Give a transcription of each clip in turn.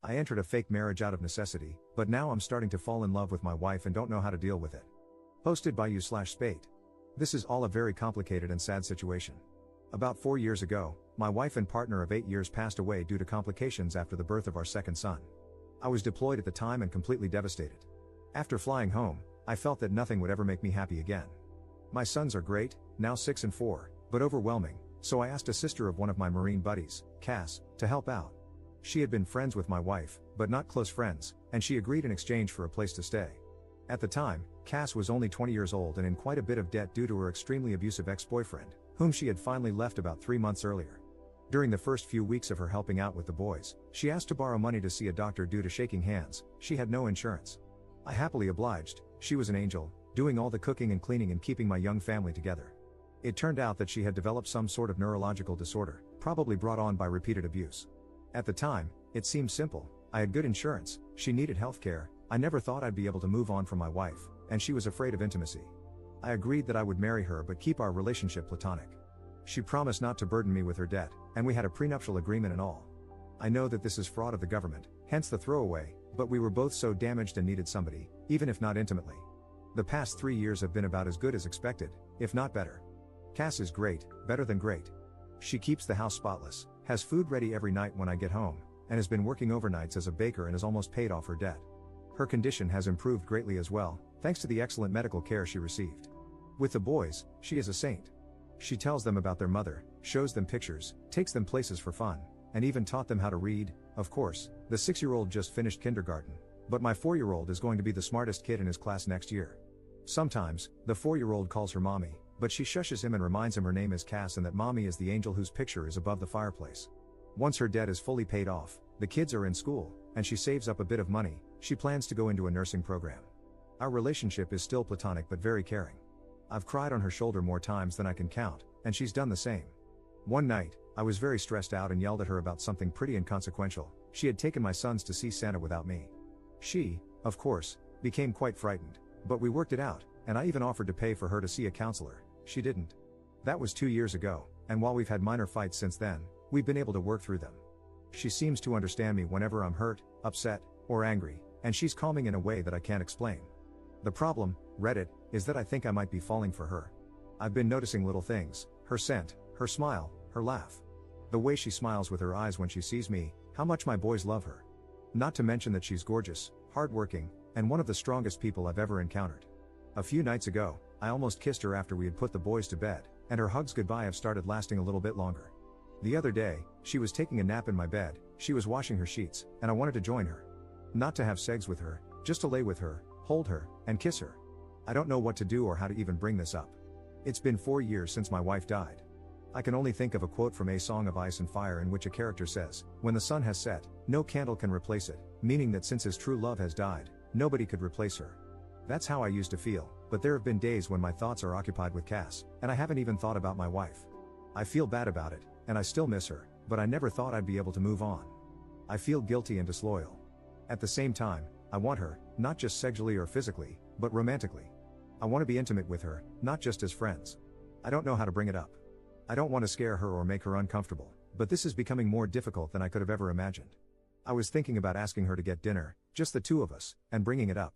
I entered a fake marriage out of necessity, but now I'm starting to fall in love with my wife and don't know how to deal with it. Posted by you/Spate. This is all a very complicated and sad situation. About 4 years ago, my wife and partner of 8 years passed away due to complications after the birth of our second son. I was deployed at the time and completely devastated. After flying home, I felt that nothing would ever make me happy again. My sons are great, now 6 and 4, but overwhelming, so I asked a sister of one of my Marine buddies, Cass, to help out. She had been friends with my wife, but not close friends, and she agreed in exchange for a place to stay. At the time, Cass was only 20 years old and in quite a bit of debt due to her extremely abusive ex-boyfriend, whom she had finally left about 3 months earlier. During the first few weeks of her helping out with the boys, she asked to borrow money to see a doctor due to shaking hands. She had no insurance. I happily obliged. She was an angel, doing all the cooking and cleaning and keeping my young family together. It turned out that she had developed some sort of neurological disorder, probably brought on by repeated abuse. At the time, it seemed simple. I had good insurance, she needed healthcare, I never thought I'd be able to move on from my wife, and she was afraid of intimacy. I agreed that I would marry her but keep our relationship platonic. She promised not to burden me with her debt, and we had a prenuptial agreement and all. I know that this is fraud of the government, hence the throwaway, but we were both so damaged and needed somebody, even if not intimately. The past 3 years have been about as good as expected, if not better. Cass is great, better than great. She keeps the house spotless, has food ready every night when I get home, and has been working overnights as a baker and has almost paid off her debt. Her condition has improved greatly as well, thanks to the excellent medical care she received. With the boys, she is a saint. She tells them about their mother, shows them pictures, takes them places for fun, and even taught them how to read. Of course, the 6-year-old just finished kindergarten, but my 4-year-old is going to be the smartest kid in his class next year. Sometimes, the 4-year-old calls her mommy, but she shushes him and reminds him her name is Cass and that mommy is the angel whose picture is above the fireplace. Once her debt is fully paid off, the kids are in school, and she saves up a bit of money. She plans to go into a nursing program. Our relationship is still platonic but very caring. I've cried on her shoulder more times than I can count, and she's done the same. One night, I was very stressed out and yelled at her about something pretty inconsequential. She had taken my sons to see Santa without me. She, of course, became quite frightened, but we worked it out, and I even offered to pay for her to see a counselor. She didn't. That was 2 years ago, and while we've had minor fights since then, we've been able to work through them. She seems to understand me whenever I'm hurt, upset, or angry, and she's calming in a way that I can't explain. The problem, Reddit, is that I think I might be falling for her. I've been noticing little things, her scent, her smile, her laugh. The way she smiles with her eyes when she sees me, how much my boys love her. Not to mention that she's gorgeous, hardworking, and one of the strongest people I've ever encountered. A few nights ago, I almost kissed her after we had put the boys to bed, and her hugs goodbye have started lasting a little bit longer. The other day, she was taking a nap in my bed, she was washing her sheets, and I wanted to join her. Not to have sex with her, just to lay with her, hold her, and kiss her. I don't know what to do or how to even bring this up. It's been 4 years since my wife died. I can only think of a quote from A Song of Ice and Fire in which a character says, "When the sun has set, no candle can replace it," meaning that since his true love has died, nobody could replace her. That's how I used to feel, but there have been days when my thoughts are occupied with Cass, and I haven't even thought about my wife. I feel bad about it, and I still miss her, but I never thought I'd be able to move on. I feel guilty and disloyal. At the same time, I want her, not just sexually or physically, but romantically. I want to be intimate with her, not just as friends. I don't know how to bring it up. I don't want to scare her or make her uncomfortable, but this is becoming more difficult than I could have ever imagined. I was thinking about asking her to get dinner, just the two of us, and bringing it up.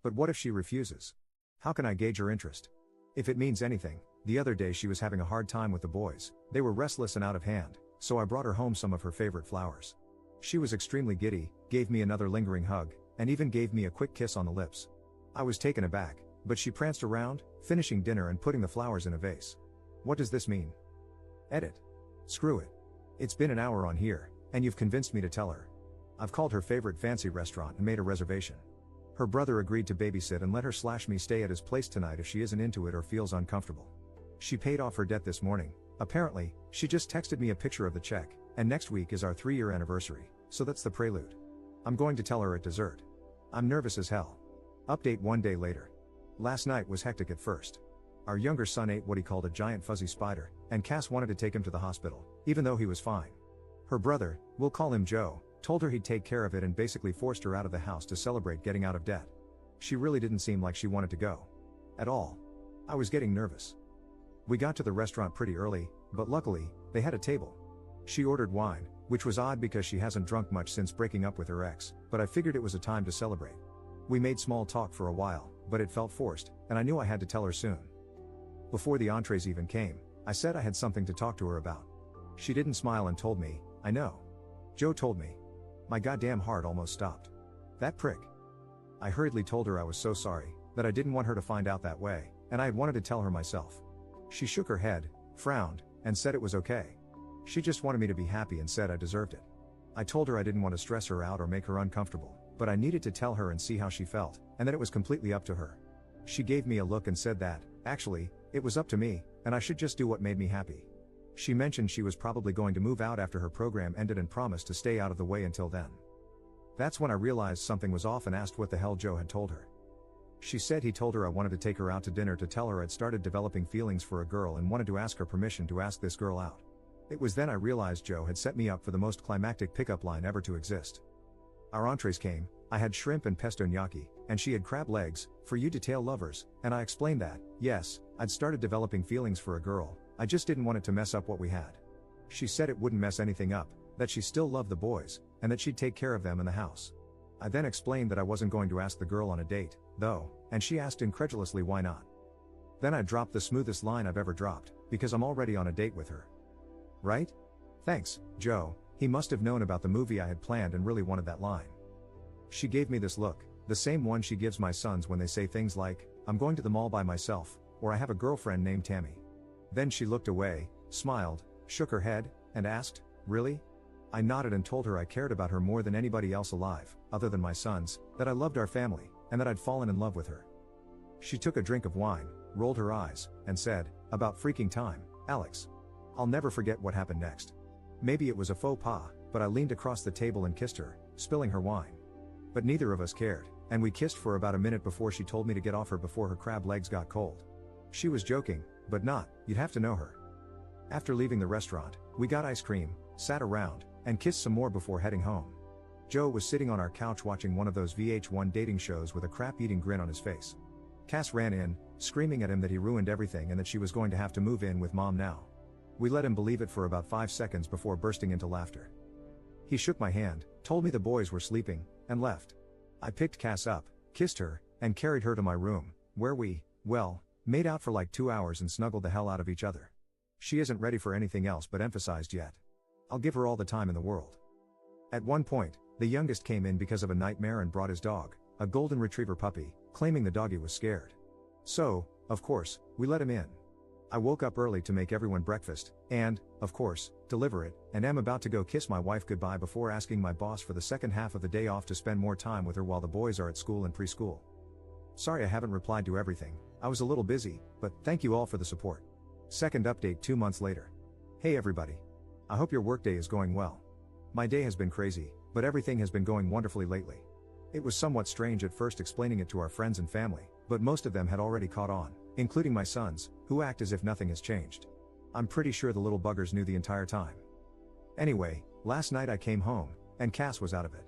But what if she refuses? How can I gauge her interest? If it means anything, the other day she was having a hard time with the boys, they were restless and out of hand, so I brought her home some of her favorite flowers. She was extremely giddy, gave me another lingering hug, and even gave me a quick kiss on the lips. I was taken aback, but she pranced around, finishing dinner and putting the flowers in a vase. What does this mean? Edit. Screw it. It's been an hour on here, and you've convinced me to tell her. I've called her favorite fancy restaurant and made a reservation. Her brother agreed to babysit and let her/me stay at his place tonight if she isn't into it or feels uncomfortable. She paid off her debt this morning. Apparently, she just texted me a picture of the check, and next week is our 3-year anniversary, so that's the prelude. I'm going to tell her at dessert. I'm nervous as hell. Update 1 day later. Last night was hectic at first. Our younger son ate what he called a giant fuzzy spider, and Cass wanted to take him to the hospital, even though he was fine. Her brother, we'll call him Joe, told her he'd take care of it and basically forced her out of the house to celebrate getting out of debt. She really didn't seem like she wanted to go. At all. I was getting nervous. We got to the restaurant pretty early, but luckily, they had a table. She ordered wine, which was odd because she hasn't drunk much since breaking up with her ex, but I figured it was a time to celebrate. We made small talk for a while, but it felt forced, and I knew I had to tell her soon. Before the entrees even came, I said I had something to talk to her about. She didn't smile and told me, "I know." Joe told me. My goddamn heart almost stopped. That prick. I hurriedly told her I was so sorry, that I didn't want her to find out that way, and I had wanted to tell her myself. She shook her head, frowned, and said it was okay. She just wanted me to be happy and said I deserved it. I told her I didn't want to stress her out or make her uncomfortable, but I needed to tell her and see how she felt, and that it was completely up to her. She gave me a look and said that, actually, it was up to me, and I should just do what made me happy. She mentioned she was probably going to move out after her program ended and promised to stay out of the way until then. That's when I realized something was off and asked what the hell Joe had told her. She said he told her I wanted to take her out to dinner to tell her I'd started developing feelings for a girl and wanted to ask her permission to ask this girl out. It was then I realized Joe had set me up for the most climactic pickup line ever to exist. Our entrees came, I had shrimp and pesto gnocchi, and she had crab legs, for you detail lovers, and I explained that, yes, I'd started developing feelings for a girl, I just didn't want it to mess up what we had. She said it wouldn't mess anything up, that she still loved the boys, and that she'd take care of them in the house. I then explained that I wasn't going to ask the girl on a date, though, and she asked incredulously why not. Then I dropped the smoothest line I've ever dropped, because I'm already on a date with her. Right? Thanks, Joe. He must have known about the movie I had planned and really wanted that line. She gave me this look, the same one she gives my sons when they say things like, "I'm going to the mall by myself," or "I have a girlfriend named Tammy." Then she looked away, smiled, shook her head, and asked, "Really?" I nodded and told her I cared about her more than anybody else alive, other than my sons, that I loved our family, and that I'd fallen in love with her. She took a drink of wine, rolled her eyes, and said, "About freaking time, Alex." I'll never forget what happened next. Maybe it was a faux pas, but I leaned across the table and kissed her, spilling her wine. But neither of us cared, and we kissed for about a minute before she told me to get off her before her crab legs got cold. She was joking, but not, you'd have to know her. After leaving the restaurant, we got ice cream, sat around, and kissed some more before heading home. Joe was sitting on our couch watching one of those VH1 dating shows with a crap-eating grin on his face. Cass ran in, screaming at him that he ruined everything and that she was going to have to move in with mom now. We let him believe it for about 5 seconds before bursting into laughter. He shook my hand, told me the boys were sleeping, and left. I picked Cass up, kissed her, and carried her to my room, where we, well, made out for like 2 hours and snuggled the hell out of each other. She isn't ready for anything else but emphasized yet. I'll give her all the time in the world. At one point, the youngest came in because of a nightmare and brought his dog, a golden retriever puppy, claiming the doggy was scared. So, of course, we let him in. I woke up early to make everyone breakfast, and, of course, deliver it, and am about to go kiss my wife goodbye before asking my boss for the second half of the day off to spend more time with her while the boys are at school and preschool. Sorry I haven't replied to everything, I was a little busy, but thank you all for the support. Second update 2 months later. Hey everybody. I hope your workday is going well. My day has been crazy, but everything has been going wonderfully lately. It was somewhat strange at first explaining it to our friends and family, but most of them had already caught on, including my sons, who act as if nothing has changed. I'm pretty sure the little buggers knew the entire time. Anyway, last night I came home, and Cass was out of it.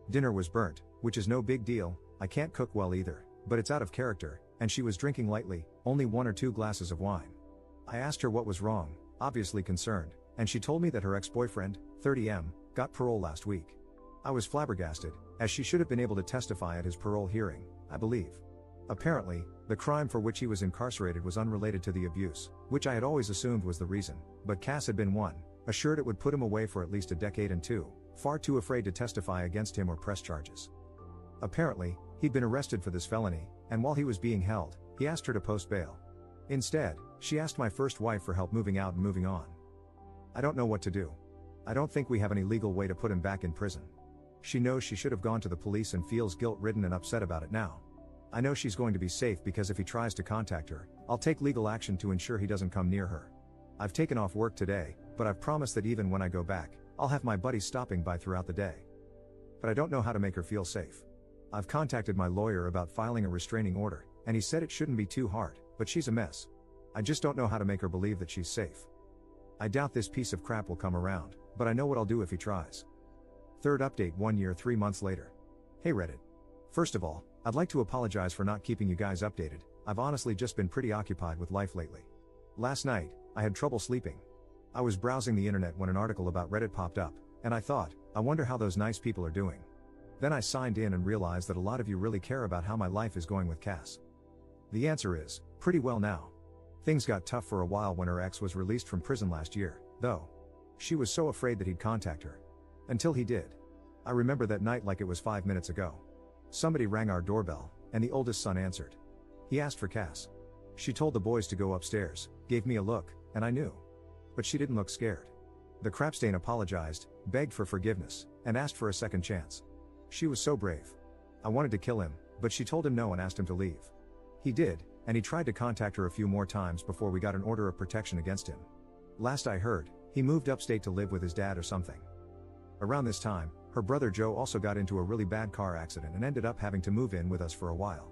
Dinner was burnt, which is no big deal, I can't cook well either, but it's out of character, and she was drinking lightly, only 1 or 2 glasses of wine. I asked her what was wrong, obviously concerned, and she told me that her ex-boyfriend, 30M, got parole last week. I was flabbergasted, as she should have been able to testify at his parole hearing, I believe. Apparently, the crime for which he was incarcerated was unrelated to the abuse, which I had always assumed was the reason, but Cass had been one, assured it would put him away for at least a decade, and 2, far too afraid to testify against him or press charges. Apparently, he'd been arrested for this felony, and while he was being held, he asked her to post bail. Instead, she asked my first wife for help moving out and moving on. I don't know what to do. I don't think we have any legal way to put him back in prison. She knows she should have gone to the police and feels guilt-ridden and upset about it now. I know she's going to be safe because if he tries to contact her, I'll take legal action to ensure he doesn't come near her. I've taken off work today, but I've promised that even when I go back, I'll have my buddies stopping by throughout the day. But I don't know how to make her feel safe. I've contacted my lawyer about filing a restraining order, and he said it shouldn't be too hard, but she's a mess. I just don't know how to make her believe that she's safe. I doubt this piece of crap will come around, but I know what I'll do if he tries. Third update 1 year 3 months later. Hey Reddit. First of all, I'd like to apologize for not keeping you guys updated. I've honestly just been pretty occupied with life lately. Last night, I had trouble sleeping. I was browsing the internet when an article about Reddit popped up, And I thought, I wonder how those nice people are doing. Then I signed in and realized that a lot of you really care about how my life is going with Cass. The answer is, pretty well now. Things got tough for a while when her ex was released from prison last year, though. She was so afraid that he'd contact her. Until he did. I remember that night like it was 5 minutes ago. Somebody rang our doorbell, and the oldest son answered. He asked for Cass. She told the boys to go upstairs, gave me a look, and I knew. But she didn't look scared. The crapstain apologized, begged for forgiveness, and asked for a second chance. She was so brave. I wanted to kill him, but she told him no and asked him to leave. He did, and he tried to contact her a few more times before we got an order of protection against him. Last I heard, he moved upstate to live with his dad or something. Around this time, her brother Joe also got into a really bad car accident and ended up having to move in with us for a while.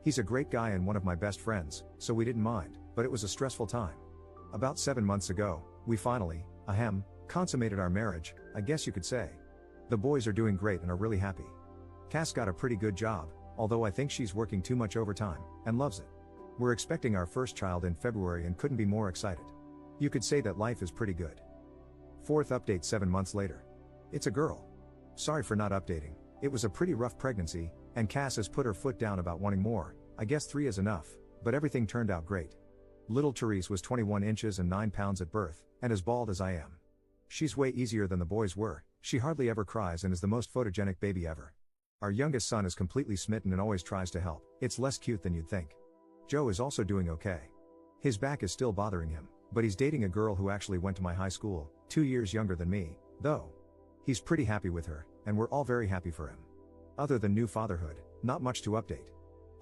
He's a great guy and one of my best friends, so we didn't mind, but it was a stressful time. About 7 months ago, we finally, consummated our marriage, I guess you could say. The boys are doing great and are really happy. Cass got a pretty good job, although I think she's working too much overtime, and loves it. We're expecting our first child in February and couldn't be more excited. You could say that life is pretty good. Fourth update 7 months later. It's a girl. Sorry for not updating, it was a pretty rough pregnancy, and Cass has put her foot down about wanting more. I guess 3 is enough, but everything turned out great. Little Therese was 21 inches and 9 pounds at birth, and as bald as I am. She's way easier than the boys were, she hardly ever cries and is the most photogenic baby ever. Our youngest son is completely smitten and always tries to help, it's less cute than you'd think. Joe is also doing okay. His back is still bothering him, but he's dating a girl who actually went to my high school, 2 years younger than me, though. He's pretty happy with her, and we're all very happy for him. Other than new fatherhood, not much to update.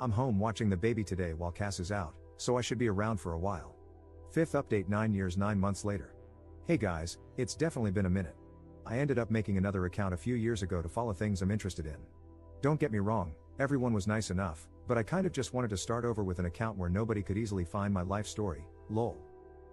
I'm home watching the baby today while Cass is out, so I should be around for a while. Fifth update 9 years 9 months later. Hey guys, it's definitely been a minute. I ended up making another account a few years ago to follow things I'm interested in. Don't get me wrong, everyone was nice enough, but I kind of just wanted to start over with an account where nobody could easily find my life story, lol.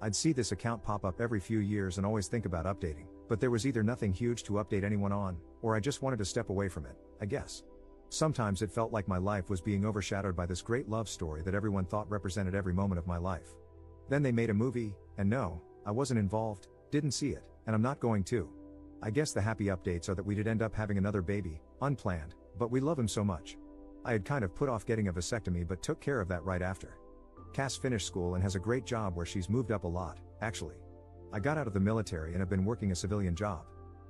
I'd see this account pop up every few years and always think about updating, but there was either nothing huge to update anyone on, or I just wanted to step away from it, I guess. Sometimes it felt like my life was being overshadowed by this great love story that everyone thought represented every moment of my life. Then they made a movie, and no, I wasn't involved, didn't see it, and I'm not going to. I guess the happy updates are that we did end up having another baby, unplanned, but we love him so much. I had kind of put off getting a vasectomy but took care of that right after. Cass finished school and has a great job where she's moved up a lot, actually. I got out of the military and have been working a civilian job.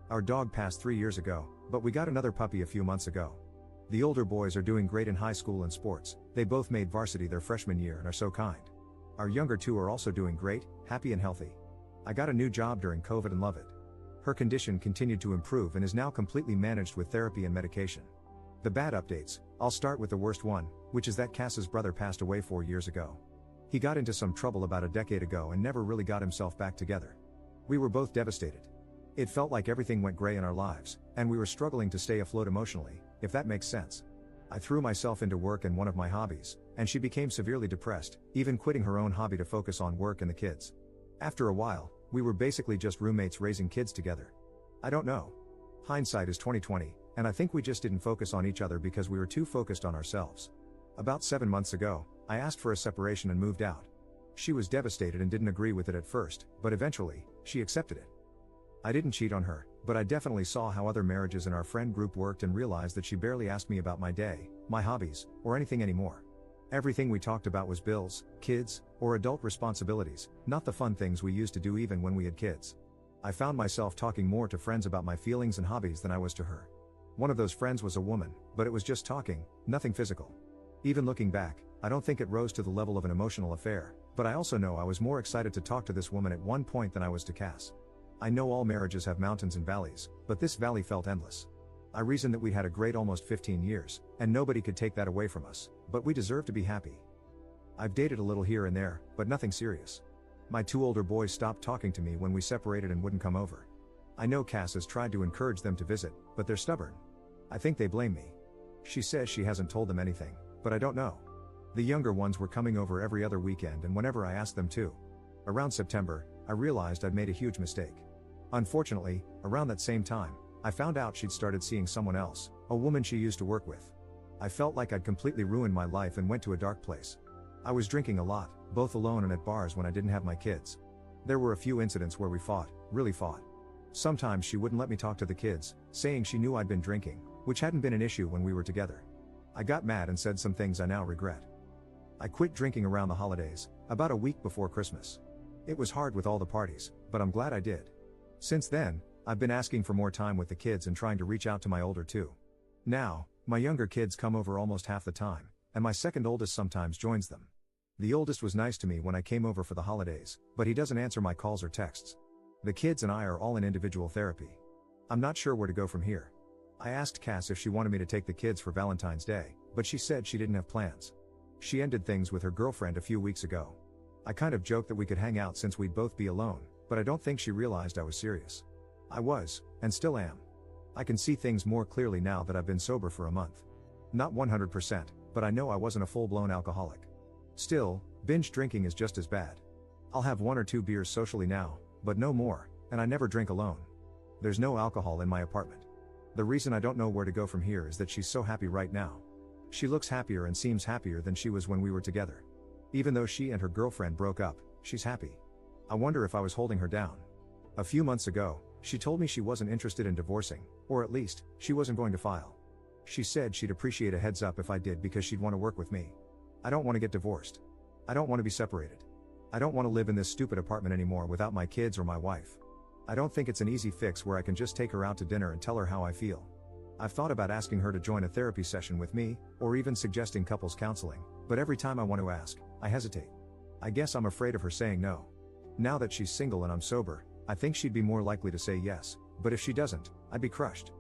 Our dog passed 3 years ago, but we got another puppy a few months ago. The older boys are doing great in high school and sports, they both made varsity their freshman year and are so kind. Our younger two are also doing great, happy and healthy. I got a new job during COVID and love it. Her condition continued to improve and is now completely managed with therapy and medication. The bad updates, I'll start with the worst one, which is that Cass's brother passed away 4 years ago. He got into some trouble about a decade ago and never really got himself back together. We were both devastated. It felt like everything went gray in our lives, and we were struggling to stay afloat emotionally, if that makes sense. I threw myself into work and one of my hobbies, and she became severely depressed, even quitting her own hobby to focus on work and the kids. After a while, we were basically just roommates raising kids together. I don't know. Hindsight is 20/20, and I think we just didn't focus on each other because we were too focused on ourselves. About 7 months ago, I asked for a separation and moved out. She was devastated and didn't agree with it at first, but eventually, she accepted it. I didn't cheat on her, but I definitely saw how other marriages in our friend group worked and realized that she barely asked me about my day, my hobbies, or anything anymore. Everything we talked about was bills, kids, or adult responsibilities, not the fun things we used to do even when we had kids. I found myself talking more to friends about my feelings and hobbies than I was to her. One of those friends was a woman, but it was just talking, nothing physical. Even looking back, I don't think it rose to the level of an emotional affair, but I also know I was more excited to talk to this woman at one point than I was to Cass. I know all marriages have mountains and valleys, but this valley felt endless. I reasoned that we'd had a great almost 15 years, and nobody could take that away from us, but we deserve to be happy. I've dated a little here and there, but nothing serious. My 2 older boys stopped talking to me when we separated and wouldn't come over. I know Cass has tried to encourage them to visit, but they're stubborn. I think they blame me. She says she hasn't told them anything, but I don't know. The younger ones were coming over every other weekend and whenever I asked them to. Around September, I realized I'd made a huge mistake. Unfortunately, around that same time, I found out she'd started seeing someone else, a woman she used to work with. I felt like I'd completely ruined my life and went to a dark place. I was drinking a lot, both alone and at bars when I didn't have my kids. There were a few incidents where we fought, really fought. Sometimes she wouldn't let me talk to the kids, saying she knew I'd been drinking, which hadn't been an issue when we were together. I got mad and said some things I now regret. I quit drinking around the holidays, about a week before Christmas. It was hard with all the parties, but I'm glad I did. Since then, I've been asking for more time with the kids and trying to reach out to my older two. Now, my younger kids come over almost half the time, and my second oldest sometimes joins them. The oldest was nice to me when I came over for the holidays, but he doesn't answer my calls or texts. The kids and I are all in individual therapy. I'm not sure where to go from here. I asked Cass if she wanted me to take the kids for Valentine's Day, but she said she didn't have plans. She ended things with her girlfriend a few weeks ago. I kind of joked that we could hang out since we'd both be alone, but I don't think she realized I was serious. I was, and still am. I can see things more clearly now that I've been sober for a month. Not 100%, but I know I wasn't a full-blown alcoholic. Still, binge drinking is just as bad. I'll have 1 or 2 beers socially now, but no more, and I never drink alone. There's no alcohol in my apartment. The reason I don't know where to go from here is that she's so happy right now. She looks happier and seems happier than she was when we were together. Even though she and her girlfriend broke up, she's happy. I wonder if I was holding her down. A few months ago, she told me she wasn't interested in divorcing, or at least, she wasn't going to file. She said she'd appreciate a heads up if I did because she'd want to work with me. I don't want to get divorced. I don't want to be separated. I don't want to live in this stupid apartment anymore without my kids or my wife. I don't think it's an easy fix where I can just take her out to dinner and tell her how I feel. I've thought about asking her to join a therapy session with me, or even suggesting couples counseling, but every time I want to ask, I hesitate. I guess I'm afraid of her saying no. Now that she's single and I'm sober, I think she'd be more likely to say yes, but if she doesn't, I'd be crushed.